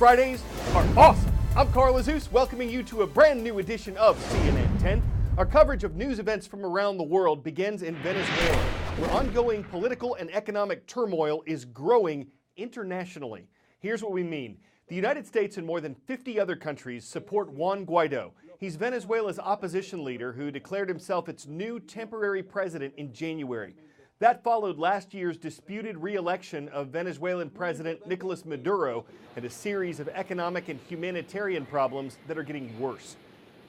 Fridays are awesome. I'm Carl Azus, welcoming you to a brand new edition of CNN 10. Our coverage of news events from around the world begins in Venezuela, where ongoing political and economic turmoil is growing internationally. Here's what we mean. The United States and more than 50 other countries support Juan Guaido. He's Venezuela's opposition leader who declared himself its new temporary president in January. That followed last year's disputed re-election of Venezuelan President Nicolas Maduro and a series of economic and humanitarian problems that are getting worse.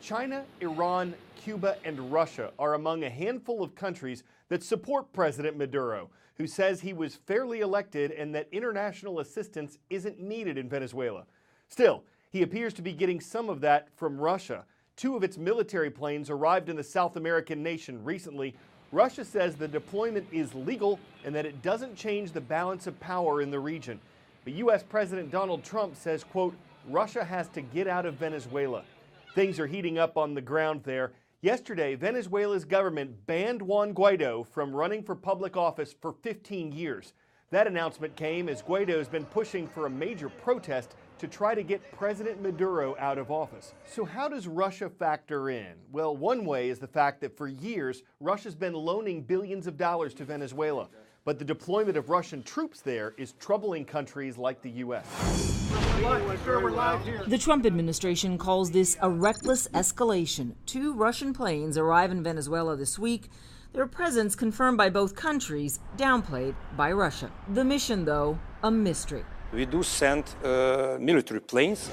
China, Iran, Cuba, and Russia are among a handful of countries that support President Maduro, who says he was fairly elected and that international assistance isn't needed in Venezuela. Still, he appears to be getting some of that from Russia. Two of its military planes arrived in the South American nation recently. Russia says the deployment is legal and that it doesn't change the balance of power in the region. But U.S. President Donald Trump says, quote, Russia has to get out of Venezuela. Things are heating up on the ground there. Yesterday, Venezuela's government banned Juan Guaido from running for public office for 15 years. That announcement came as Guaido's been pushing for a major protest to try to get President Maduro out of office. So how does Russia factor in? Well, one way is the fact that for years, Russia's been loaning billions of dollars to Venezuela. But the deployment of Russian troops there is troubling countries like the U.S. The Trump administration calls this a reckless escalation. 2 Russian planes arrive in Venezuela this week. Their presence confirmed by both countries, downplayed by Russia. The mission, though, a mystery. We do send military planes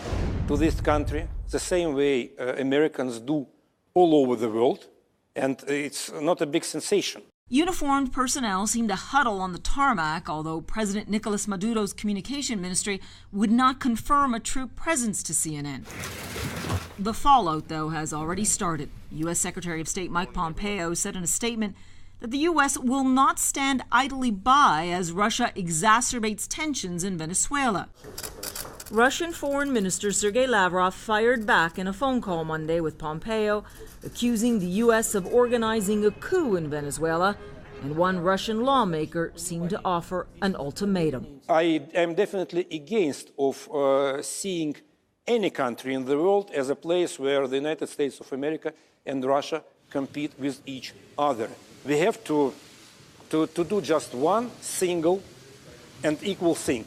to this country the same way Americans do all over the world, and it's not a big sensation. Uniformed personnel seem to huddle on the tarmac, although President Nicolas Maduro's communication ministry would not confirm a troop presence to CNN. The fallout, though, has already started. U.S. Secretary of State Mike Pompeo said in a statement that the U.S. will not stand idly by as Russia exacerbates tensions in Venezuela. Russian Foreign Minister Sergei Lavrov fired back in a phone call Monday with Pompeo, accusing the U.S. of organizing a coup in Venezuela, and one Russian lawmaker seemed to offer an ultimatum. I am definitely against of seeing any country in the world as a place where the United States of America and Russia compete with each other. We have to do just one single and equal thing,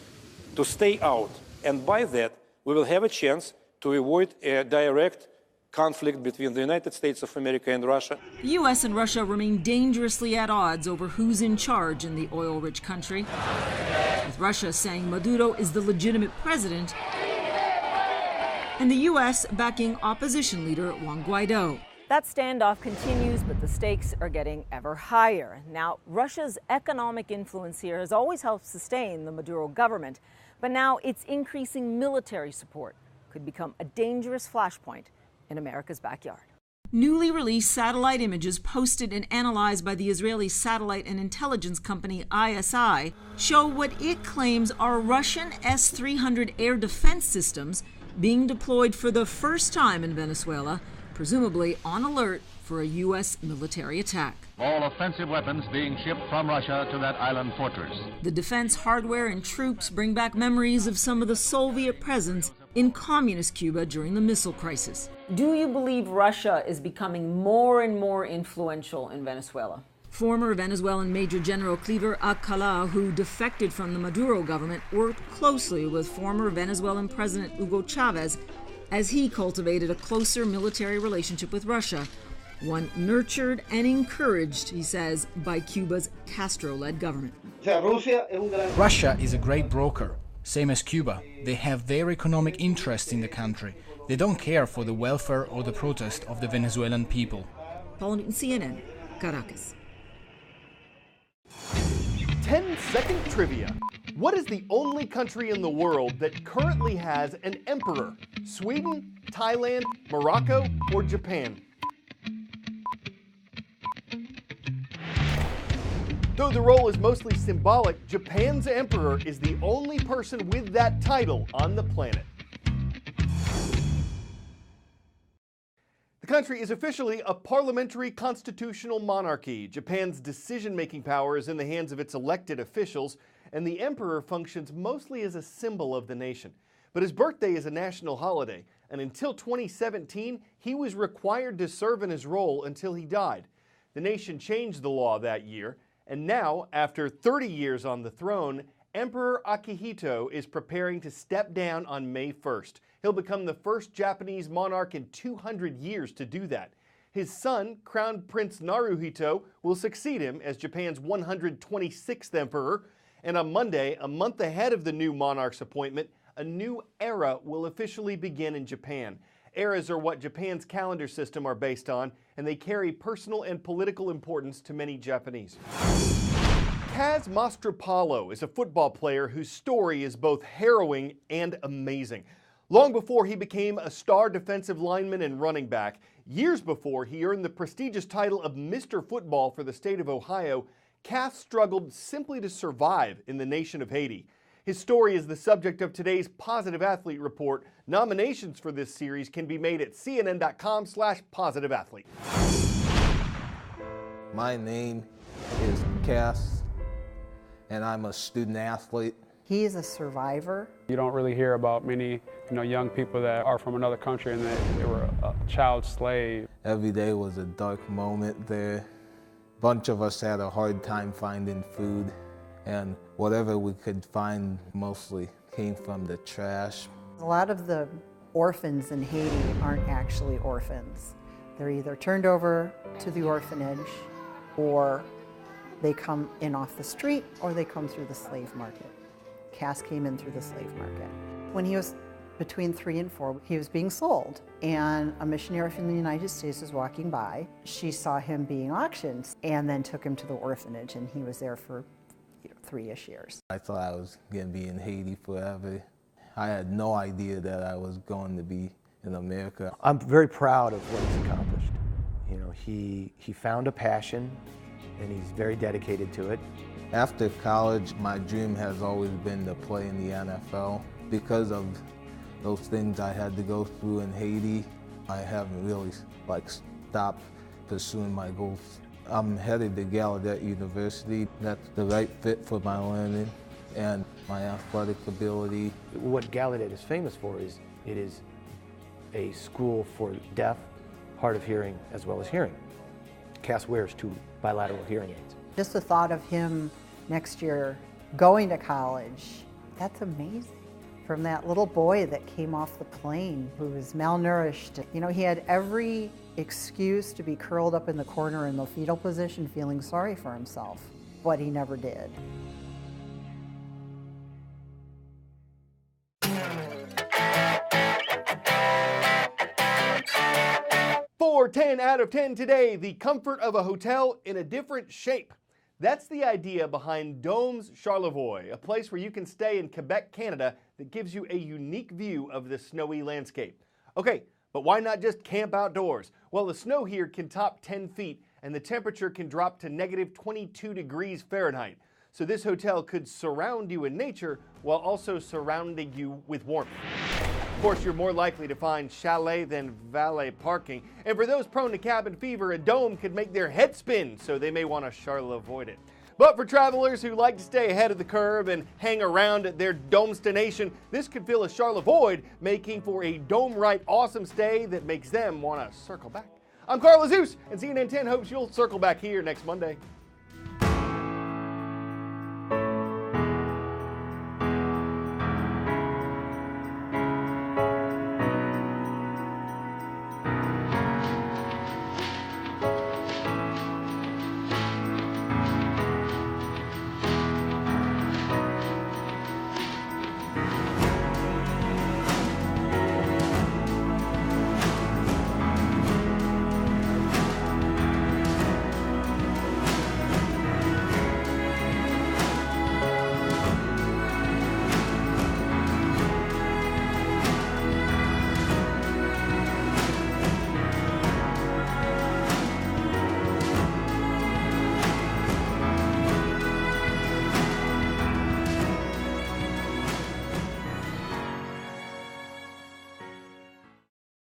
to stay out. And by that, we will have a chance to avoid a direct conflict between the United States of America and Russia. The U.S. and Russia remain dangerously at odds over who's in charge in the oil-rich country, with Russia saying Maduro is the legitimate president and the U.S. backing opposition leader Juan Guaido. That standoff continues, but the stakes are getting ever higher. Now, Russia's economic influence here has always helped sustain the Maduro government, but now its increasing military support could become a dangerous flashpoint in America's backyard. Newly released satellite images posted and analyzed by the Israeli satellite and intelligence company ISI show what it claims are Russian S-300 air defense systems being deployed for the first time in Venezuela, presumably on alert for a U.S. military attack. All offensive weapons being shipped from Russia to that island fortress. The defense hardware and troops bring back memories of some of the Soviet presence in communist Cuba during the missile crisis. Do you believe Russia is becoming more and more influential in Venezuela? Former Venezuelan Major General Cleaver Alcalá, who defected from the Maduro government, worked closely with former Venezuelan President Hugo Chavez as he cultivated a closer military relationship with Russia, one nurtured and encouraged, he says, by Cuba's Castro-led government. Russia is a great broker, same as Cuba. They have their economic interests in the country. They don't care for the welfare or the protest of the Venezuelan people. Paula Newton, CNN, Caracas. 10-second trivia. What is the only country in the world that currently has an emperor? Sweden, Thailand, Morocco, or Japan? Though the role is mostly symbolic, Japan's emperor is the only person with that title on the planet. The country is officially a parliamentary constitutional monarchy. Japan's decision-making power is in the hands of its elected officials, and the emperor functions mostly as a symbol of the nation. But his birthday is a national holiday, and until 2017, he was required to serve in his role until he died. The nation changed the law that year, and now, after 30 years on the throne, Emperor Akihito is preparing to step down on May 1st. He'll become the first Japanese monarch in 200 years to do that. His son, Crown Prince Naruhito, will succeed him as Japan's 126th emperor. And on Monday, a month ahead of the new monarch's appointment, a new era will officially begin in Japan. Eras are what Japan's calendar system are based on, and they carry personal and political importance to many Japanese. Kaz Mastropalo is a football player whose story is both harrowing and amazing. Long before he became a star defensive lineman and running back, years before he earned the prestigious title of Mr. Football for the state of Ohio, Kaz struggled simply to survive in the nation of Haiti. His story is the subject of today's Positive Athlete Report. Nominations for this series can be made at cnn.com/positiveathlete. My name is Cass, and I'm a student athlete. He is a survivor. You don't really hear about many, young people that are from another country and they were a child slave. Every day was a dark moment there. A bunch of us had a hard time finding food, and whatever we could find mostly came from the trash. A lot of the orphans in Haiti aren't actually orphans. They're either turned over to the orphanage, or they come in off the street, or they come through the slave market. Cass came in through the slave market. When he was between 3 and 4, he was being sold, and a missionary from the United States was walking by. She saw him being auctioned and then took him to the orphanage, and he was there for 3-ish years. I thought I was going to be in Haiti forever. I had no idea that I was going to be in America. I'm very proud of what he's accomplished. He found a passion, and he's very dedicated to it. After college, my dream has always been to play in the NFL. Because of those things I had to go through in Haiti, I haven't really stopped pursuing my goals. I'm headed to Gallaudet University. That's the right fit for my learning and my athletic ability. What Gallaudet is famous for is it is a school for deaf, hard of hearing, as well as hearing. Cass wears 2 bilateral hearing aids. Just the thought of him next year going to college, that's amazing. From that little boy that came off the plane who was malnourished. He had every excuse to be curled up in the corner in the fetal position feeling sorry for himself, but he never did. For 10 out of 10 today, the comfort of a hotel in a different shape. That's the idea behind Domes Charlevoix, a place where you can stay in Quebec, Canada, that gives you a unique view of the snowy landscape. Okay, but why not just camp outdoors? Well, the snow here can top 10 feet, and the temperature can drop to negative 22 degrees Fahrenheit. So this hotel could surround you in nature while also surrounding you with warmth. Of course, you're more likely to find chalet than valet parking. And for those prone to cabin fever, a dome could make their head spin, so they may want to Charlevoid it. But for travelers who like to stay ahead of the curve and hang around at their domestination, this could fill a Charlevoid, making for a dome-right awesome stay that makes them want to circle back. I'm Carl Zeus, and CNN 10 hopes you'll circle back here next Monday.